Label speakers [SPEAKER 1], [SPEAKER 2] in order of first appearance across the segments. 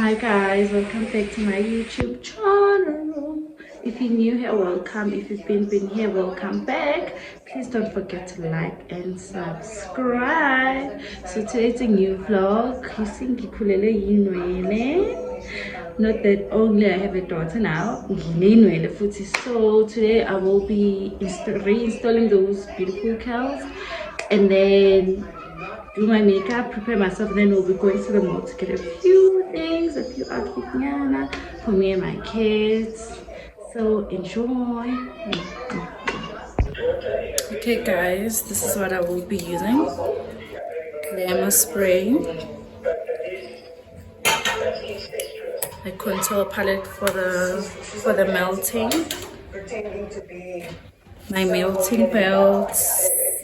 [SPEAKER 1] Hi guys, welcome back to my YouTube channel. If you're new here, welcome. If you've been here, welcome back. Please don't forget to like and subscribe. So today's a new vlog. You see, not that only I have a daughter now. So today I will be reinstalling those beautiful curls, and then do my makeup, prepare myself, then we'll be going to the mall to get a few things, a few outfits for me and my kids. So enjoy. Okay guys, this is what I will be using. Glamour spray, a contour palette for the melting, my melting belt.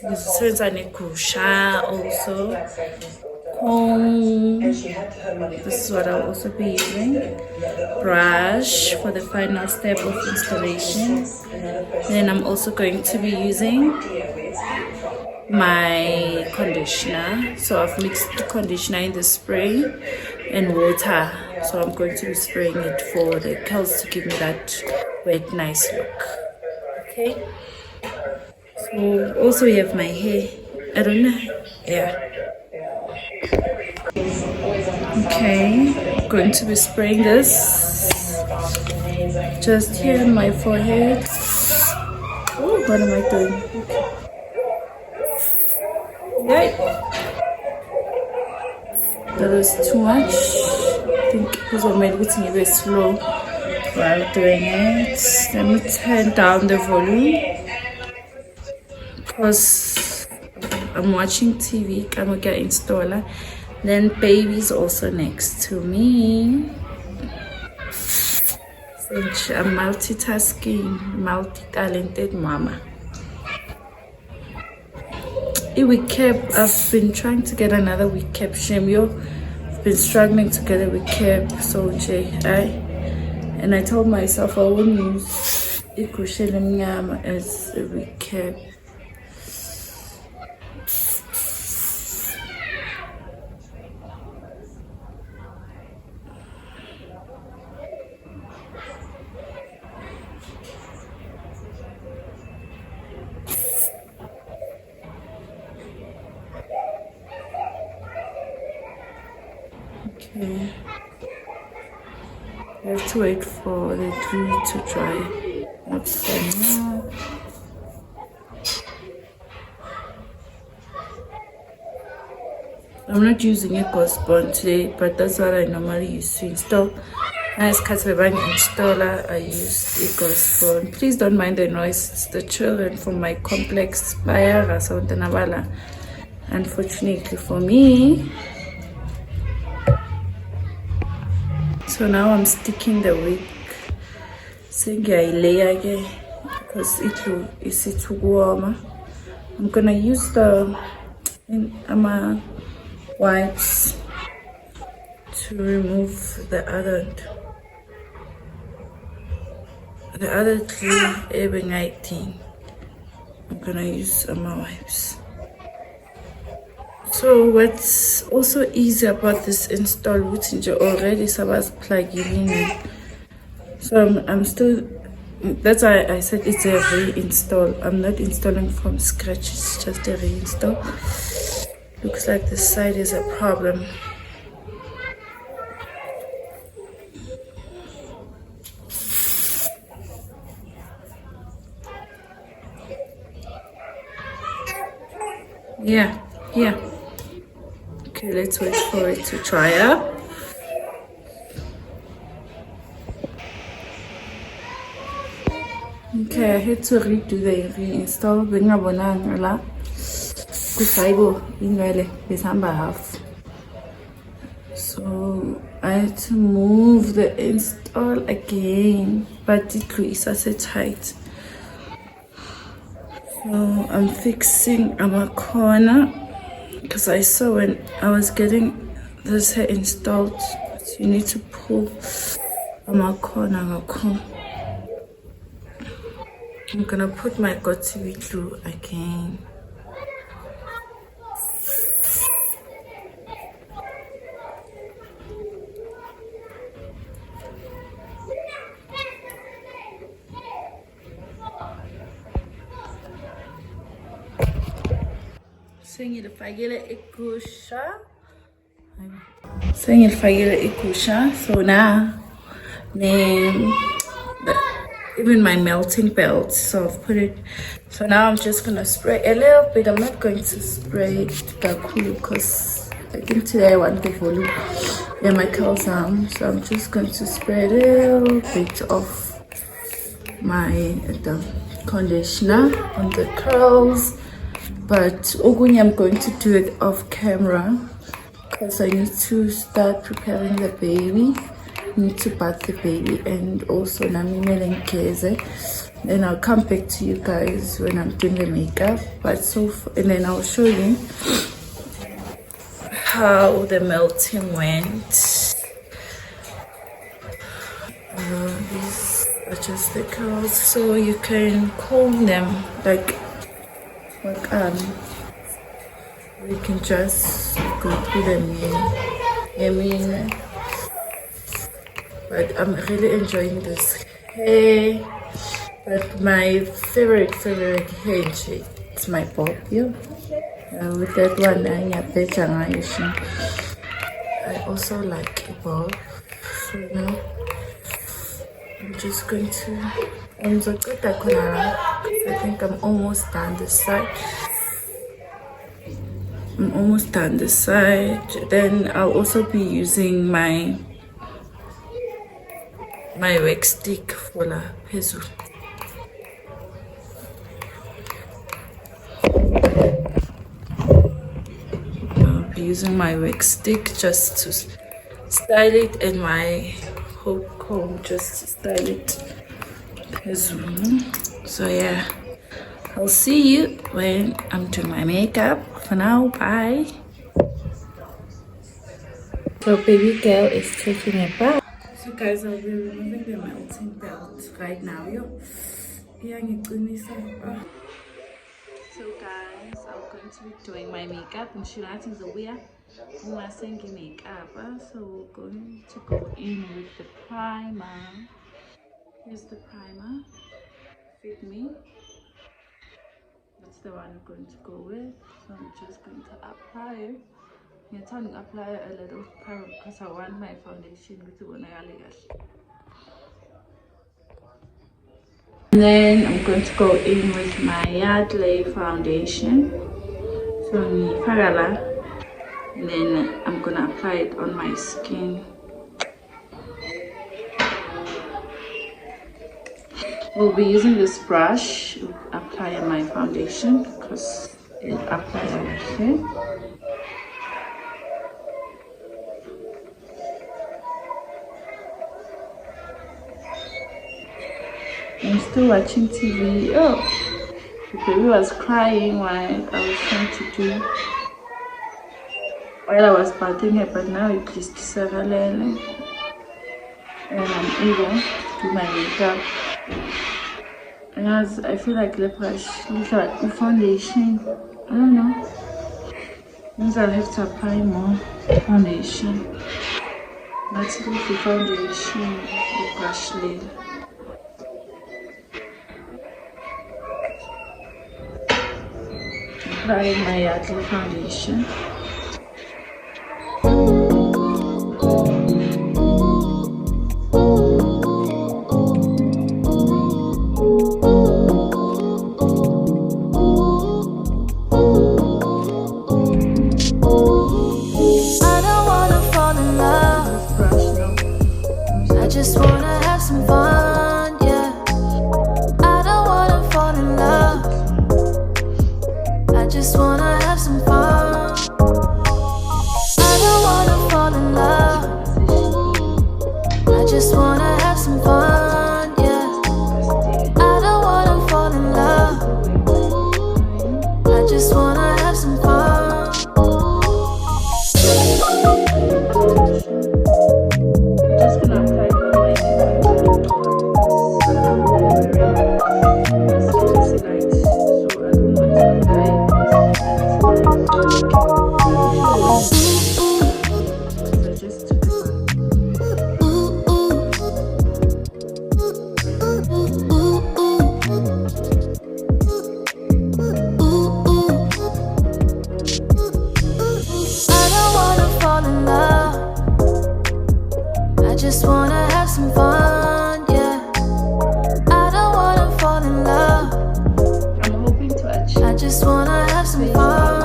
[SPEAKER 1] This is a kusha also. Comb. This is what I'll also be using. Brush for the final step of installation. Then I'm also going to be using my conditioner. So I've mixed the conditioner in the spray and water. So I'm going to be spraying it for the curls to give me that wet, nice look. Okay. So also we have my hair. I don't know. Yeah. Okay, I'm going to be spraying this just here on my forehead. Oh, what am I doing? Okay. That was too much. I think because I'm editing it very slow while doing it. Let me turn down the volume because I'm watching TV. I'm gonna installer. Then baby's also next to me. I'm multitasking, multi-talented mama. A wig cap, I've been trying to get another wig cap. Shemyo, I've been struggling to get a wig cap. So and I told myself I wouldn't use Ikushele as a wig cap. Okay, I have to wait for the glue to dry. That's done now. I'm not using a ghost bond today, but that's what I normally use to install. Nice Castlevania installer, I use a ghost bond. Please don't mind the noise, it's the children from my complex Bayara Sound Navala. Unfortunately for me. So now I'm sticking the wig. Saying I layer again because it's too warm. I'm gonna use the wipes to remove the other glue every thing. I'm gonna use wipes. So what's also easy about this install, which is already was plugging in. So I'm still, that's why I said it's a reinstall. I'm not installing from scratch, it's just a reinstall. Looks like this side is a problem. Yeah. Okay, let's wait for it to dry up. Okay, I had to redo the reinstall. Half. So I had to move the install again, but it is so tight. So I'm fixing our corner because I saw when I was getting this hair installed, you need to pull our corner. I'm gonna put my GoTV glue again. Sengilifakile igusha. Sengilifakile igusha. So now, even my melting belt. So I've put it. So now I'm just gonna spray a little bit. I'm not going to spray kakhulu because I think today I want the volume. Yeah, my curls arm. So I'm just going to spray a little bit of my conditioner on the curls. But ogunye, I'm going to do it off camera because I need to start preparing the baby. I need to bath the baby and also Nami Melenkeze. Then I'll come back to you guys when I'm doing the makeup. But and then I'll show you how the melting went. These are just the curls, so you can comb them like you can just go through them. But I'm really enjoying this hair. But my favorite hair shade is my bob. With that one, I also like a bob. So now I'm just going to. I think I'm almost done this side. Then I'll also be using my wax stick for the pencil. I'll be using my wax stick just to style it, and my whole comb just to style it. So yeah, I'll see you when I'm doing my makeup. For now, bye. So baby girl is taking a bath. So guys, I'll be removing the melting belt right now. So guys, I'm going to be doing my makeup and Shirati is aware who are singing makeup. So we're going to go in with the primer. Here's the primer. Fit Me. That's the one I'm going to go with. So I'm just going to apply it. I'm trying to apply a little primer because I want my foundation to go. And then I'm going to go in with my Yardley foundation. So and then I'm gonna apply it on my skin. We'll be using this brush to apply my foundation because it applies over here. I'm still watching TV. Oh, the baby was crying while I was trying to do, while I was bathing her, but now it is and I'm able to do my makeup. And as I feel like the brush looks like the foundation. I don't know. Means I'll have to apply more foundation. Let's do the foundation the brush layer. Applying my Yardley foundation.
[SPEAKER 2] Just wanna have some fun. just wanna have some fun, yeah. I don't wanna fall in love.
[SPEAKER 1] I'm hoping to achieve.
[SPEAKER 2] I just wanna have some fun.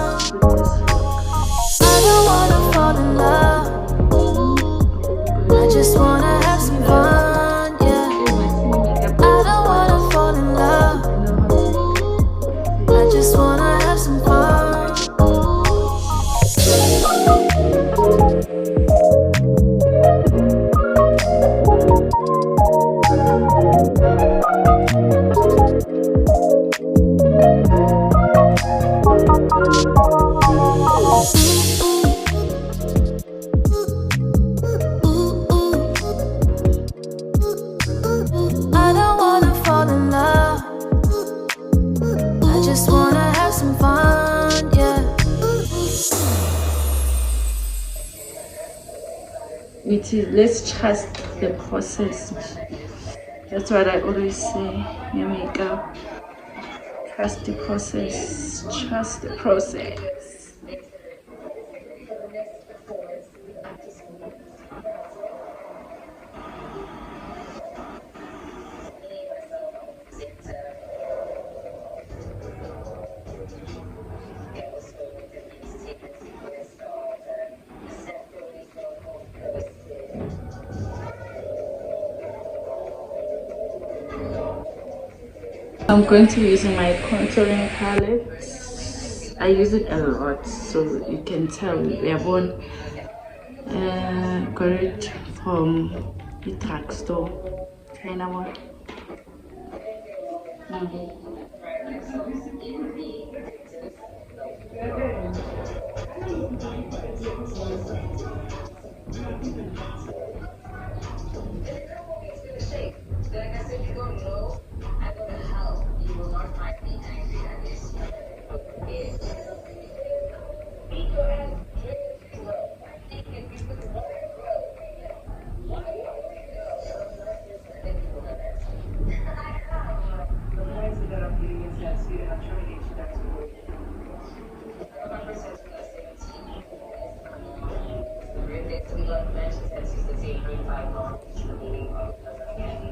[SPEAKER 2] I don't wanna fall in love. I just wanna have some fun, yeah. I don't wanna fall in love. I just wanna have some fun.
[SPEAKER 1] Let's trust the process. That's what I always say. Your makeup. Trust the process. Trust the process. I'm going to be using my contouring palette. I use it a lot, so you can tell. We have one got it from the drugstore, China one.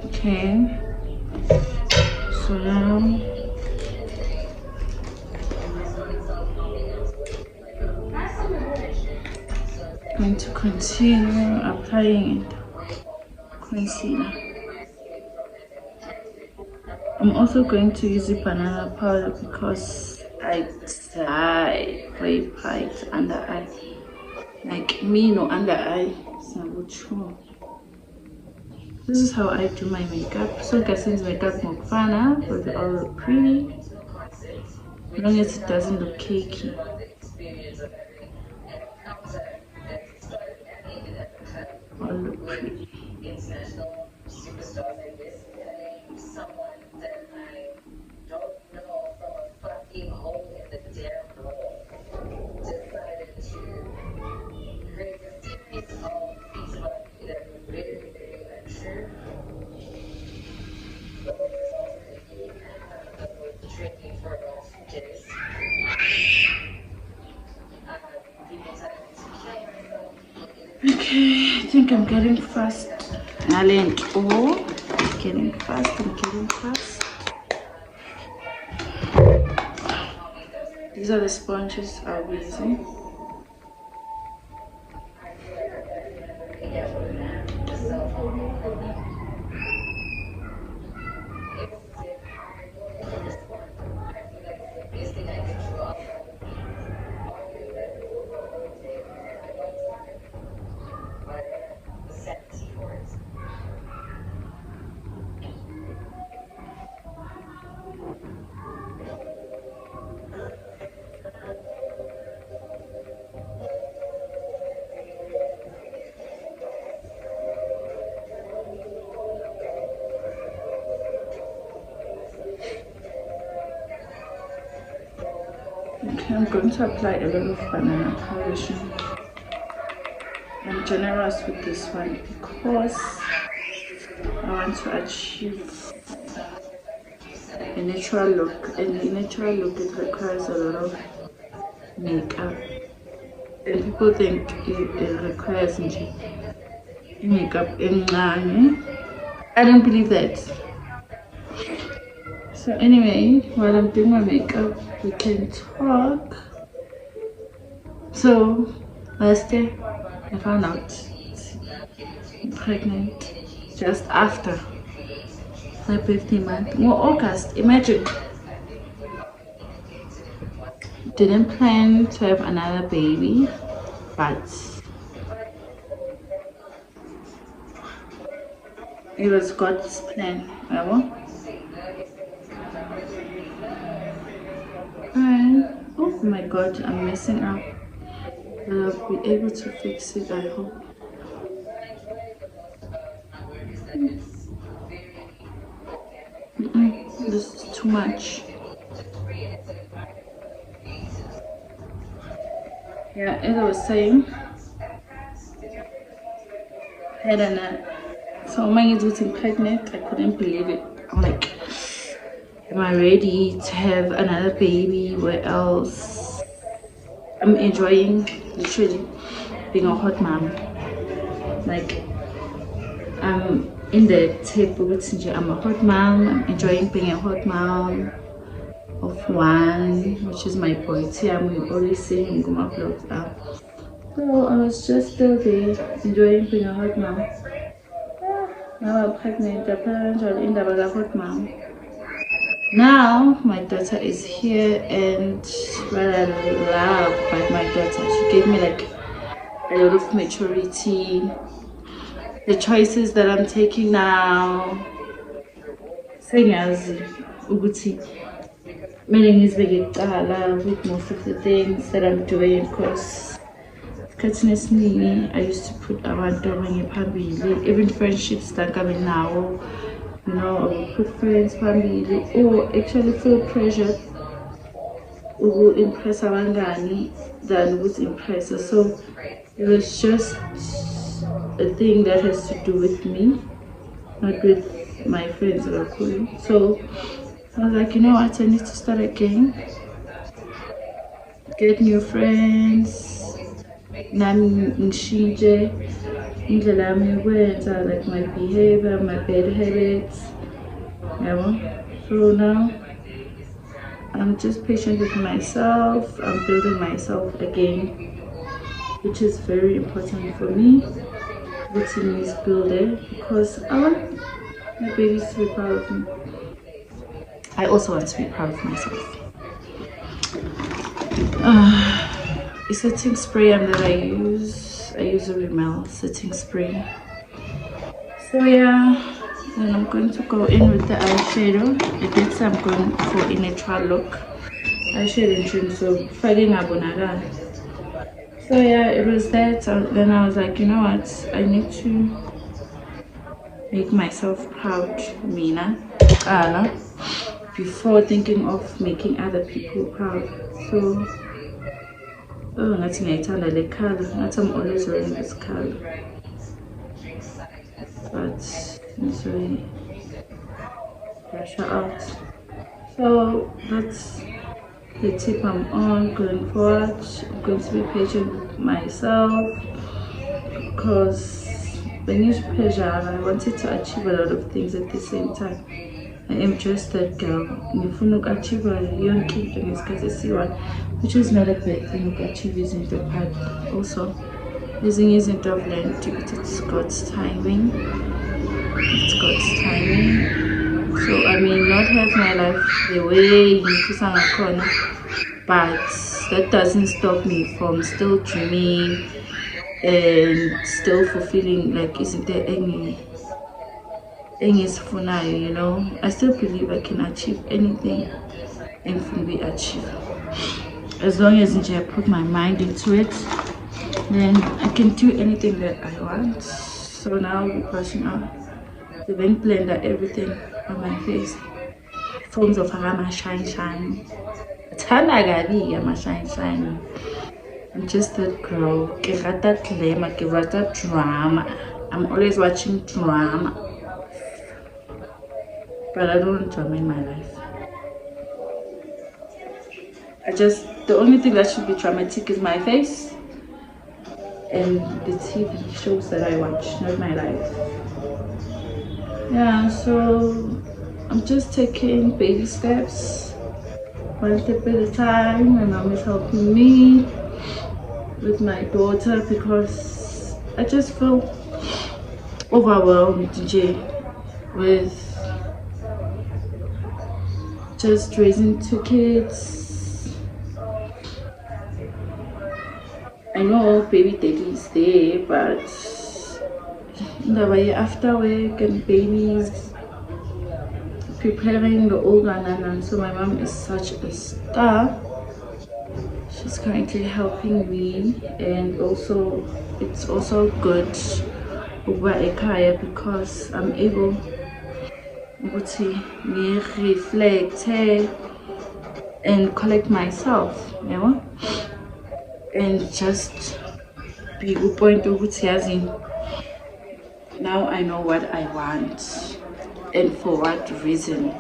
[SPEAKER 1] Okay, so now I'm going to continue applying concealer. I'm also going to use the banana powder because I die for a bright under eye. Like me, no under eye. So this is how I do my makeup. So Cassie's makeup mukfana will be all pretty, as long as it doesn't look cakey. All look pretty. Okay, I think I'm getting fast. Getting fast. These are the sponges I'll be using. Okay, I'm going to apply a lot of banana powder. I'm generous with this one because I want to achieve a natural look, and a natural look it requires a lot of makeup, and people think it requires makeup in I don't believe that. So anyway, while I'm doing my makeup, we can talk. So last year I found out I'm pregnant just after my birthday month. More August, imagine. Didn't plan to have another baby, but it was God's plan, remember? And oh my God, I'm messing up. But I'll be able to fix it, I hope. This is too much. Yeah, as I was saying, so many getting pregnant, I couldn't believe it. I'm like, am I ready to have another baby? Where else? I'm enjoying literally being a hot mom. Like, I'm in the tape, I'm a hot mom. I'm enjoying being a hot mom of one, which is my boy Tiam. We always see him go my vlogs up. So I was just still there enjoying being a hot mom. Now I'm pregnant, the parents are in the hot mom. Now my daughter is here, and what I love about my daughter, she gave me like a lot of maturity. The choices that I'm taking now, saying as Uguti, meaning is with most of the things that I'm doing, because me, I used to put around even friendships that coming now, you know, I would put friends, family, or actually feel pressured to impress abangani than would impress her. So it was just a thing that has to do with me, not with my friends that are cool. So I was like, you know what, I need to start again, get new friends. Nami ngishintshe indlela yami yokwenza, like my behavior, my bad habits, so now I'm just patient with myself. I'm building myself again, which is very important for me. Routine is building because I want my babies to be proud of me. I also want to be proud of myself. The setting spray that I use a Rimmel setting spray. So yeah, then I'm going to go in with the eyeshadow. I did say I'm going for a natural look eyeshadow trim, so fighting abonaga. So yeah, it was that. Then I was like, you know what, I need to make myself proud, Mina, before thinking of making other people proud. So oh, nothing I tell the color. Not I'm always wearing this color, but I'm sorry, brush her out. So that's the tip I'm on going forward. I'm going to be patient with myself because when you pressure, I wanted to achieve a lot of things at the same time. I am just that girl. Ngifuna achieve yonke into ngesikhathi esiyi-one, which is not a bad thing. Achieve izinto, but also ezinye izinto I've learned ukuthi it's God's timing. It's God's timing. So I may not have my life the way ngifisa ngakhona, but that doesn't stop me from still dreaming and still fulfilling like izinto engisifunayo, you know. I still believe I can achieve anything and be achieved. As long as I put my mind into it, then I can do anything that I want. So now we're brushing out the bank blender, everything on my face. Forms of my shine. Shine. I'm just that girl. Give that glamour, give that drama. I'm always watching drama. But I don't want drama in my life. The only thing that should be traumatic is my face and the TV shows that I watch, not my life. Yeah, so I'm just taking baby steps, one step at a time. My mom is helping me with my daughter because I just feel overwhelmed, DJ, with just raising 2 kids. I know baby daddy is there, but the way after work and babies, preparing the old one, and so my mom is such a star. She's currently helping me, and also it's also good over ekhaya because I'm able to reflect and collect myself, you know, and just be good point now I know what I want and for what reason,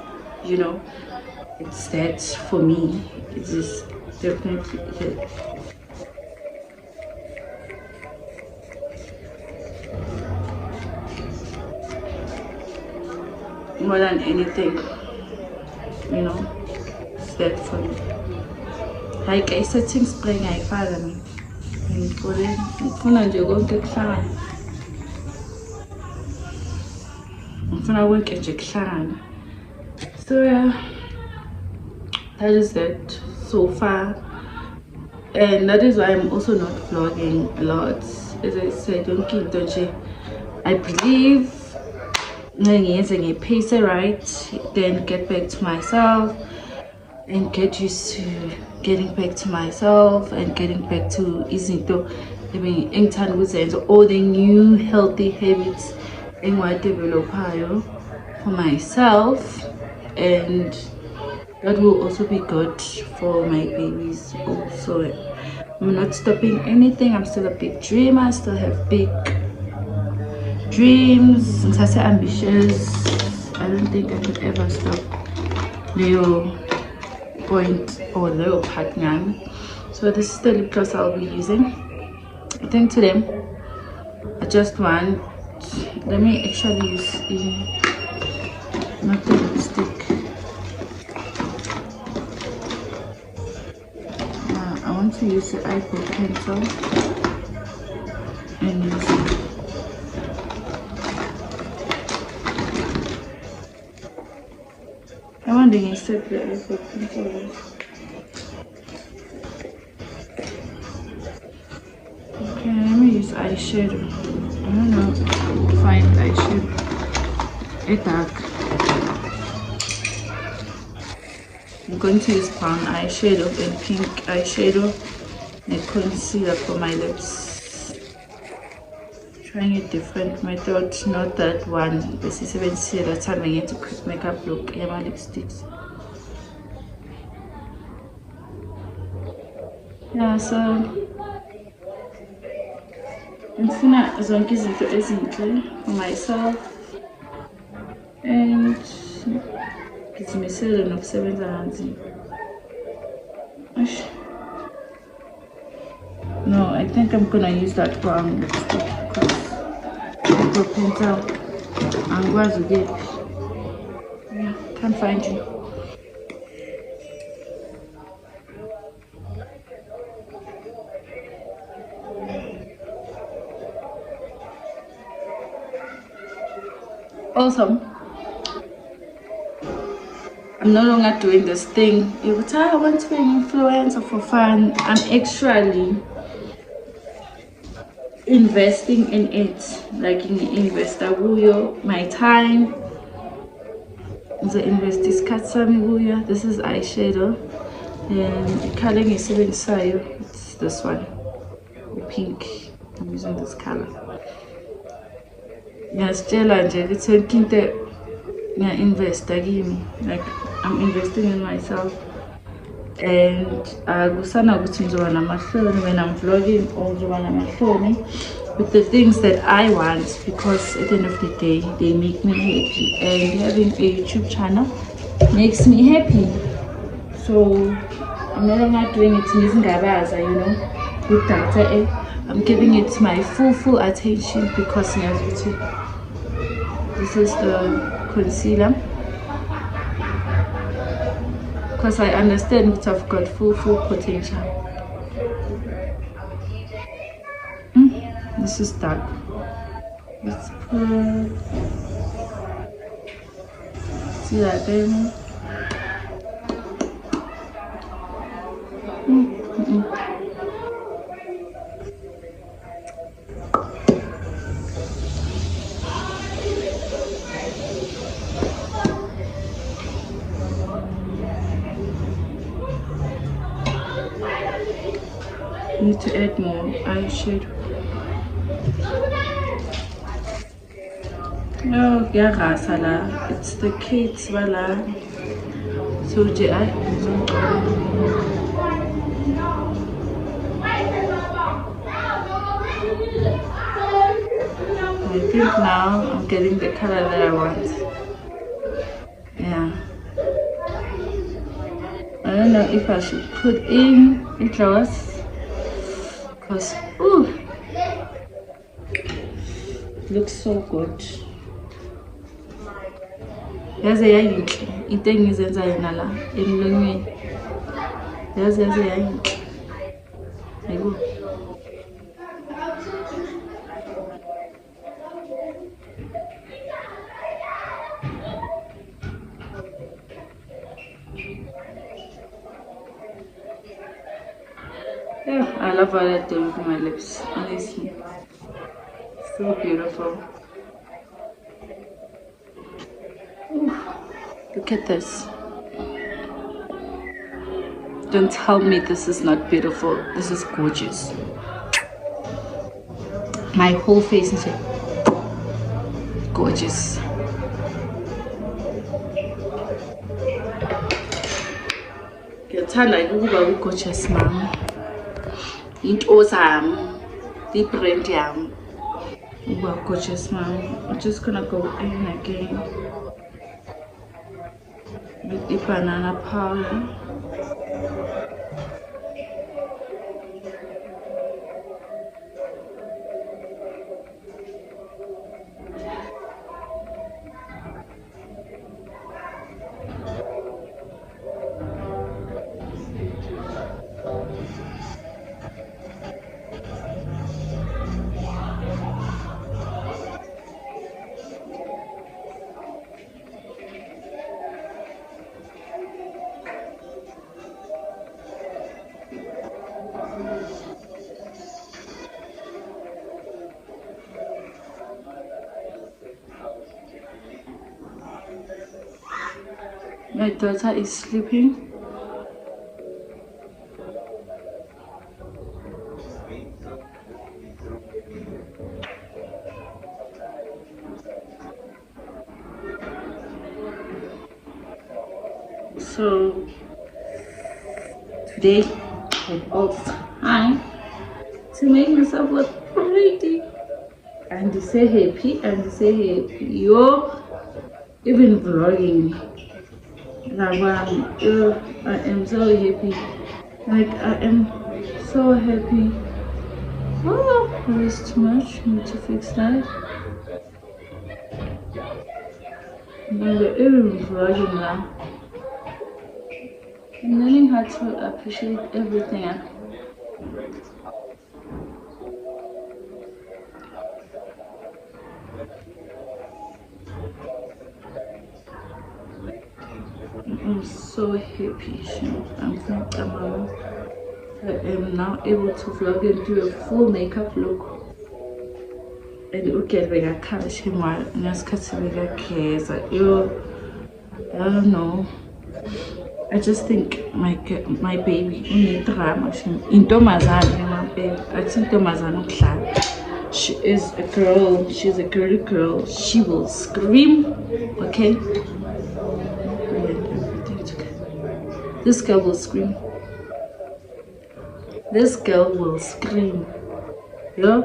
[SPEAKER 1] you know. It's that for me it is definitely more than anything, you know. It's that for me. Like I said, things spring I father me. And for them, ngifuna nje konke kuhlangana. Ngifuna konke nje kuhlangana. So yeah, that is it so far. And that is why I'm also not vlogging a lot. As I said, don't you? I believe I pace it right, then get back to myself and get used to getting back to myself and getting back to izinto all the new healthy habits in what develop for myself, and that will also be good for my babies also. I'm not stopping anything. I'm still a big dreamer. I still have big dreams. I'm so ambitious. I don't think I could ever stop Leo point or Leo partner. So this is the lip gloss I'll be using. I think today I just want, let me actually use not the lipstick. I want to use the eyebrow pencil and use it. I want to insert the eyebrow pencil. Okay, let me use eyeshadow. I don't know, find eyeshadow. A dark. I'm going to use brown eyeshadow and pink eyeshadow and concealer for my lips. Trying a different method, not that one. This is even see that time I get to quick makeup look in my lipsticks. Yeah, so I'm gonna zonke izinto ezinhle for myself and ngizimisele nokusebenza kanzima. No, I think I'm gonna use that brown lipstick because the pencil angikwazi ukephi. Yeah, can't find you. Also, I'm no longer doing this thing. You would say I want to be an influencer for fun. I'm actually investing in it, like in investor my time. The invest isikhathi sami kuyo. This is eyeshadow, and the color is even inside. It's this one, the pink. I'm using this color. Ngiyasitshela nje ukuthi yonke into ngiya-investa kimi, like I'm investing in myself, and kusana ukuthi ngizoba namahloni when I'm vlogging or ngizoba namahloni with the things that I want, because at the end of the day they make me happy, and having a YouTube channel makes me happy. So I'm no longer doing it ngizingabaza, you know, with data I'm giving it my full attention because this is the concealer. Because I understand that I've got full potential. This is dark. Let's put, see that then. Need to add more eyeshadow. Oh, yeah, it's the kids, voila. So, I think now I'm getting the color that I want. Yeah. I don't know if I should put in a gloss. Because, ooh, looks so good. Yaze yayinhle into engizenza yona la emlonyeni. Yaze yayinhle. Hayibo. Yeah, I love what I do with my lips, honestly. So beautiful. Ooh, look at this. Don't tell me this is not beautiful. This is gorgeous. My whole face is gorgeous. Ngiyathanda ukuba gorgeous mama. Into zami, the brand yami. Wow, gorgeous mom. I'm just gonna go in again with the banana powder. My daughter is sleeping. So today I have all time to make myself look pretty and to say happy Yo, even vlogging. I am so happy. Like I am so happy. Oh, that is too much. I need to fix that. And even vlogging now. I'm learning how to appreciate everything. I'm so happy. I am now able to vlog and do a full makeup look. And okay, I can't shame my yo, I don't know. I just think my baby in drama. My baby. I think she is a girl. She's a girly girl. She will scream. Okay. This girl will scream. This girl will scream. Yeah?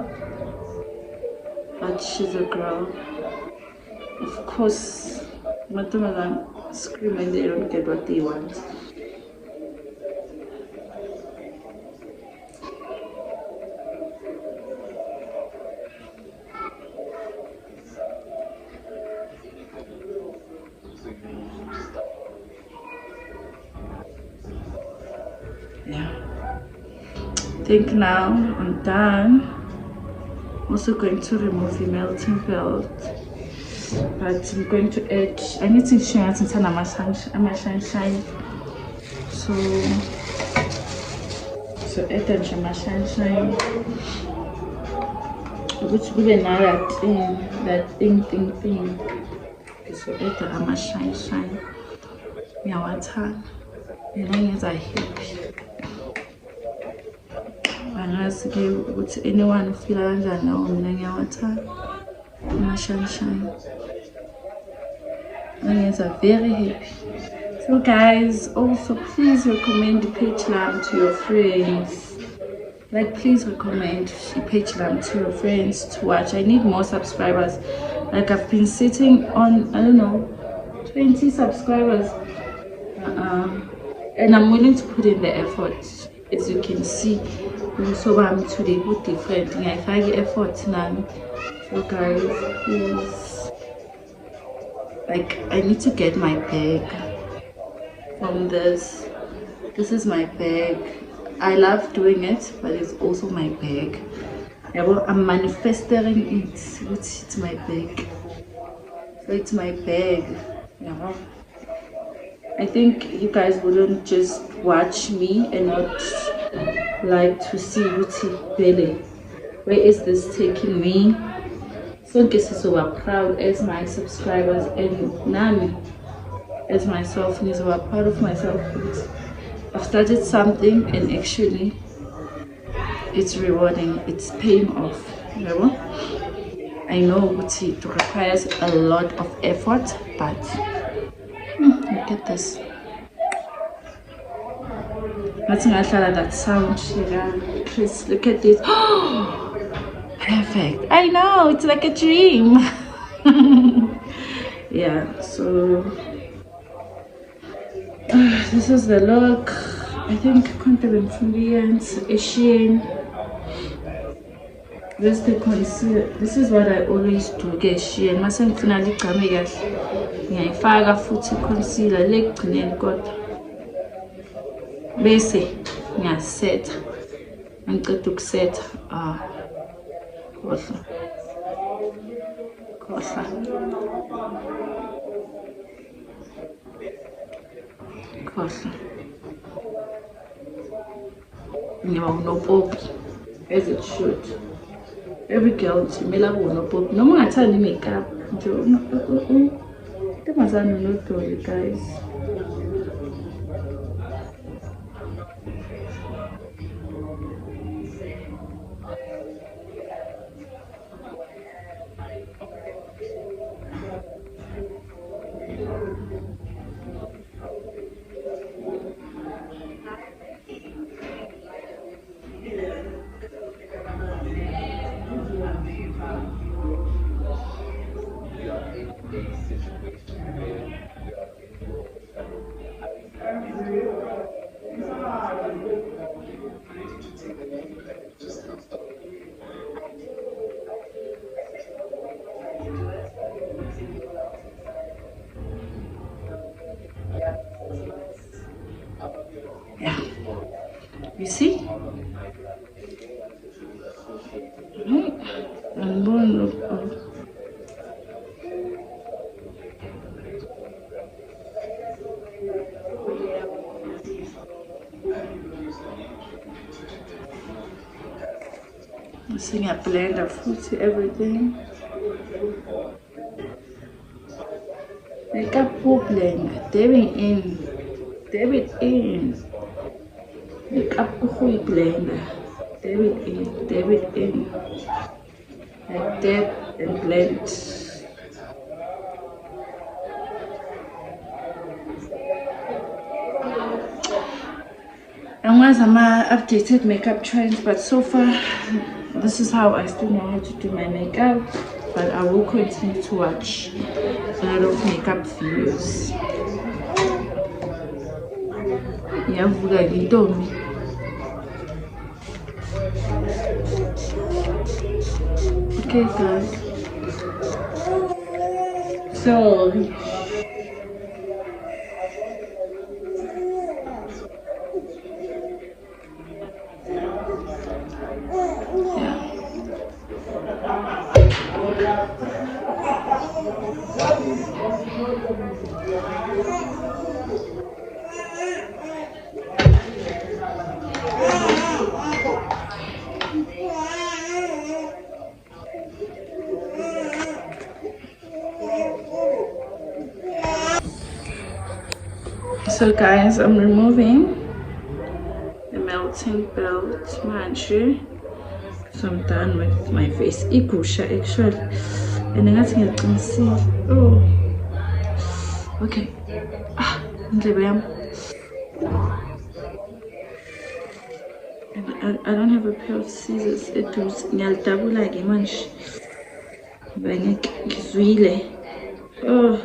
[SPEAKER 1] But she's a girl. Of course, Mataman scream and they don't get what they want. think now I'm done. Also going to remove the melting belt, but I'm going to add, I need to show you my sunshine. So add my sunshine, which will be now that thing. So add my sunshine. Yeah, what's her? And I guess I happy. Angazi-ke ukuthi anyone ufila kanjani nawo mina ngiyawathanda ama-sunshine. Angenza very happy. So guys, also please recommend the Page Lamb to your friends. Like, please recommend the Page Lamb to your friends to watch. I need more subscribers. Like, I've been sitting on, I don't know, 20 subscribers. And I'm willing to put in the effort. As you can see, so I'm today put different thing. I find the effort now. So guys, please, like, I need to get my bag from this. This is my bag. I love doing it, but it's also my bag. Yeah, well, I'm manifesting it. It's my bag. So it's my bag. Yeah. I think you guys wouldn't just watch me and not like to see Uti Bele. Where is this taking me? So in case so proud as my subscribers and Nami as myself, and so proud of myself. I've started something and actually it's rewarding, it's paying off. You know? I know it requires a lot of effort, but look at this. Nothing I thought that sound. Chris, look at this. Perfect. I know, it's like a dream. Yeah, so this is the look. I think Confident Fluence, Asian. This is the concealer. This is what I always do. Get Shein. Mustn't finally come here. Yeah, if I got foot concealer, leg clean, got basic. Yeah, set. And go to set. Kosa. No pop, as it should. Every girl, she may love no pop. No more turning makeup. That was not you guys. Yeah, you see? Right? And born of using a blend of fruits to everything. Makeup blend, dabbing in. Makeup blender, dab it in, like that, and blend. And once I'm updated makeup trends, but so far this is how I still know how to do my makeup. But I will continue to watch a lot of makeup videos. Yavuga ngintombi. Okay guys, so So guys, I'm removing the melting belt manje. So I'm done with my face. Ikusha actually. And then I think oh, okay. And I don't have a pair of scissors. It was ngiyalidabula ke manje. Ngizwile. Oh.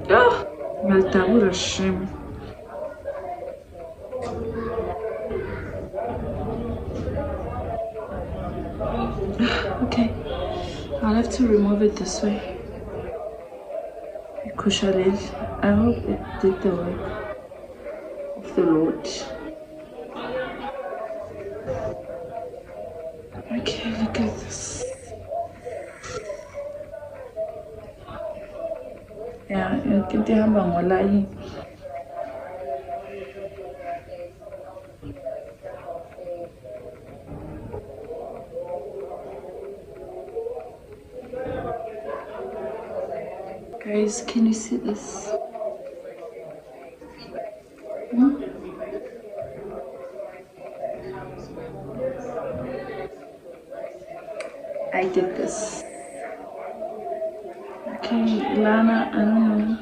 [SPEAKER 1] Oh, ngiyalidabula shame. Okay, I'll have to remove it this way. Kushalel, I hope it did the work of the Lord. Okay, look at this. Yeah, you can tell me. Guys, can you see this? I did this. Okay, Lana, I don't know.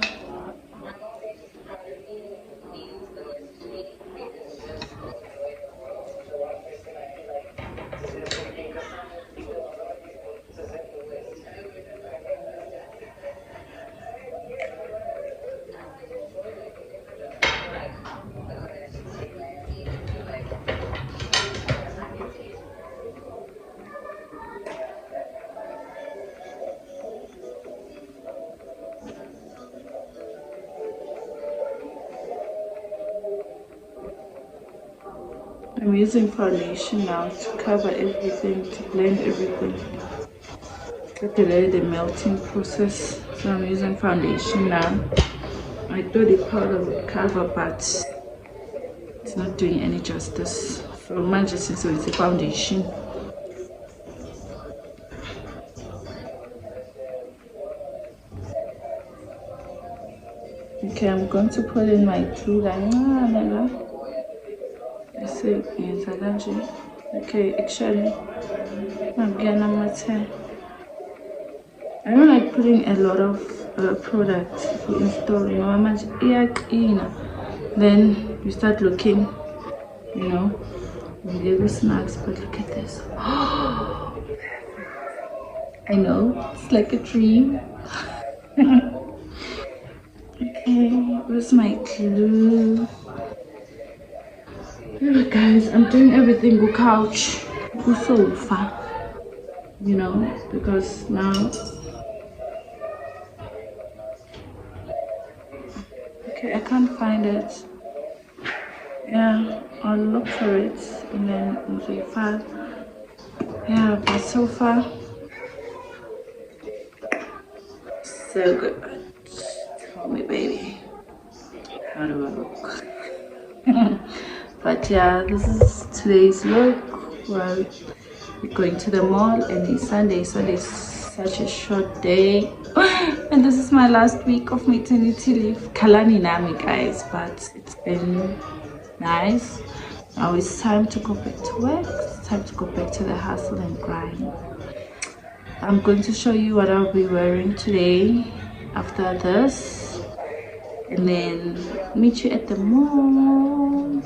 [SPEAKER 1] I'm using foundation now to cover everything, to blend everything, to delay the melting process. So I'm using foundation now. I thought the powder would cover, but it's not doing any justice. So mine just is with the foundation. Okay, I'm going to put in my two liner. I say yes, I got you. Okay, actually, I'm getting my 10. I don't like putting a lot of product for installing. Then you start looking, you know, little snacks. But look at this. I know, it's like a dream. Okay, where's my glue? Look guys, I'm doing everything with couch, with sofa, you know, because now, okay, I can't find it. Yeah, I'll look for it and then into the file. Yeah, but sofa, so good. Tell me, baby, how do I look? But yeah, this is today's look. Well, we're going to the mall and it's Sunday. Sunday is such a short day. And this is my last week of maternity leave. Kalani nami guys, but it's been nice. Now it's time to go back to work. It's time to go back to the hustle and grind. I'm going to show you what I'll be wearing today after this. And then meet you at the mall.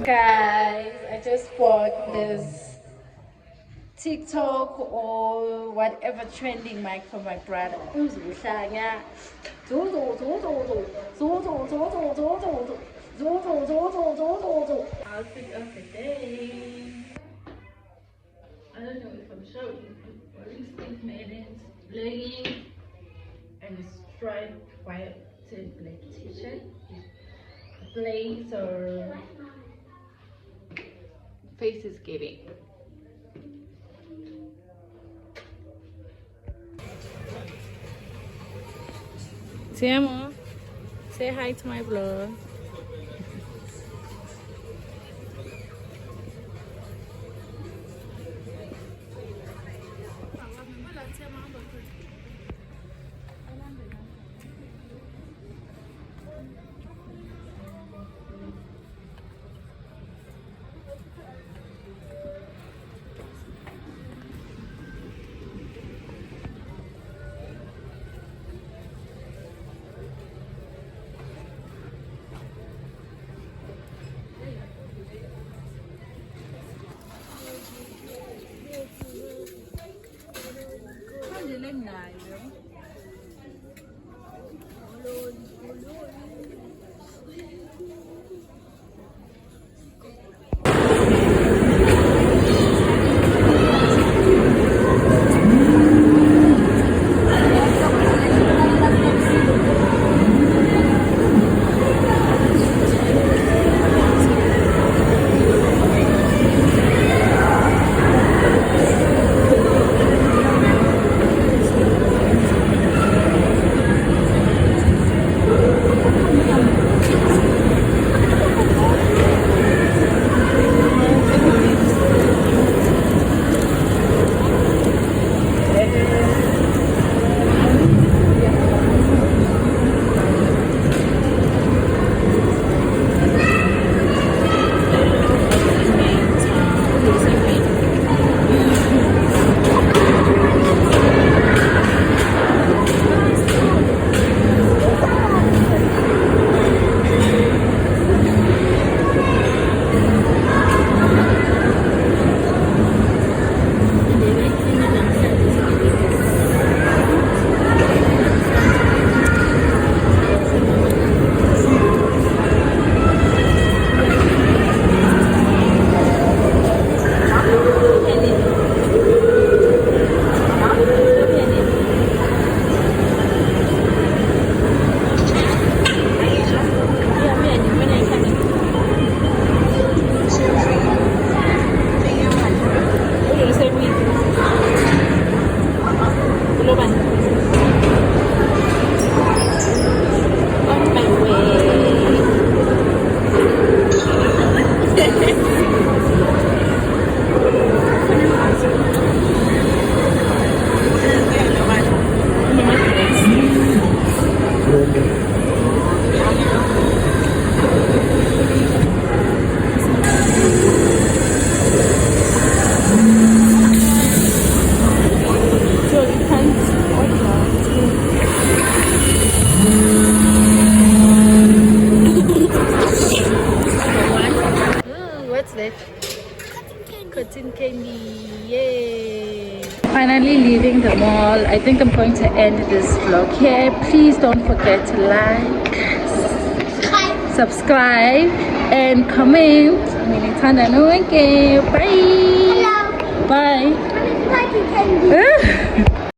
[SPEAKER 1] Guys, I just bought this TikTok or whatever trending mic for my brother. Outfit of the day. I don't know if I'm showing you. Wearing stick leggings and striped white and black t-shirt, blazer. Face is giving. Tiamo, say hi to my vlog. Cotton candy, yay! Finally leaving the mall. I think I'm going to end this vlog here. Please don't forget to like, subscribe, and comment. Bye.
[SPEAKER 3] Hello.
[SPEAKER 1] Bye.
[SPEAKER 3] Cotton candy.